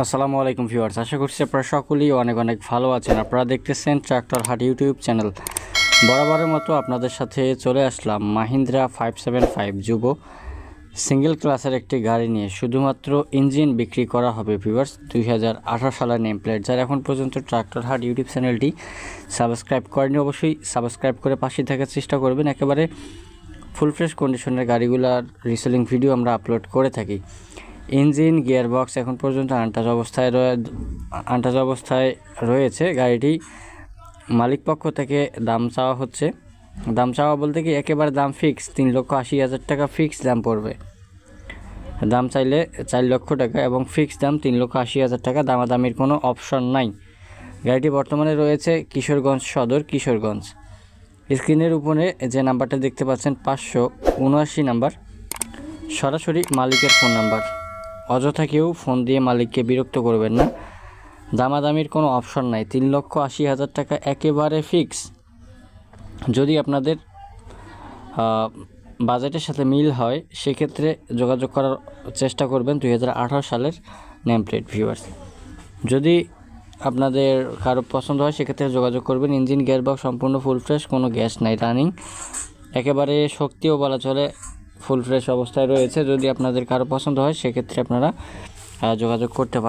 আসসালামু আলাইকুম ভিউয়ার্স, আশা করছি আপনারা সকলেই অনেক অনেক ভালো আছেন। আপনারা দেখতেছেন ট্রাক্টর হাট ইউটিউব চ্যানেল। বরাবরের মতো আপনাদের সাথে চলে আসলাম মাহিন্দ্রা 575 যুব সিঙ্গেল ক্লাসের একটি গাড়ি নিয়ে। শুধুমাত্র ইঞ্জিন বিক্রি করা হবে ভিউয়ার্স। 2018 সালের নেম প্লেট। যারা এখন পর্যন্ত ট্রাক্টর হাট ইউটিউব চ্যানেলটি সাবস্ক্রাইব করেনি, অবশ্যই সাবস্ক্রাইব করে পাশে থাকার চেষ্টা করবেন। একেবারে ফুল ফ্রেশ কন্ডিশনের গাড়িগুলোর রিসেলিং ভিডিও আমরা আপলোড করে থাকি। ইঞ্জিন গিয়ারবক্স এখন পর্যন্ত আনটাচ অবস্থায় রয়েছে। গাড়িটি মালিক পক্ষ থেকে দাম চাওয়া হচ্ছে। দাম চাওয়া বলতে কি একেবারে দাম ফিক্স 3,80,000 টাকা ফিক্স দাম পড়বে। দাম চাইলে 4 লক্ষ টাকা এবং ফিক্স দাম 3,80,000 টাকা, দামাদামির কোনো অপশন নাই। গাড়িটি বর্তমানে রয়েছে কিশোরগঞ্জ সদর, কিশোরগঞ্জ। স্ক্রিনের উপরে যে নাম্বারটা দেখতে পাচ্ছেন 579 নাম্বার, সরাসরি মালিকের ফোন নাম্বার। অযথা কেউ ফোন দিয়ে মালিককে বিরক্ত করবেন না। দামাদামির কোনো অপশন নাই। 3,80,000 টাকা একেবারে ফিক্স। যদি আপনাদের বাজেটের সাথে মিল হয় সেক্ষেত্রে যোগাযোগ করার চেষ্টা করবেন। 2018 সালের নেম প্লেট ভিউয়ার্স। যদি আপনাদের কারো পছন্দ হয় সেক্ষেত্রে যোগাযোগ করবেন। ইঞ্জিন গিয়ারবক্স সম্পূর্ণ ফুল ফ্রেশ, কোনো গ্যাস নাই, রানিং। একেবারে শক্তিও বলা চলে ফুল ফ্রেশ অবস্থায় রয়েছে। যদি আপনাদের কারো পছন্দ হয় সেক্ষেত্রে আপনারা যোগাযোগ করতে পারেন।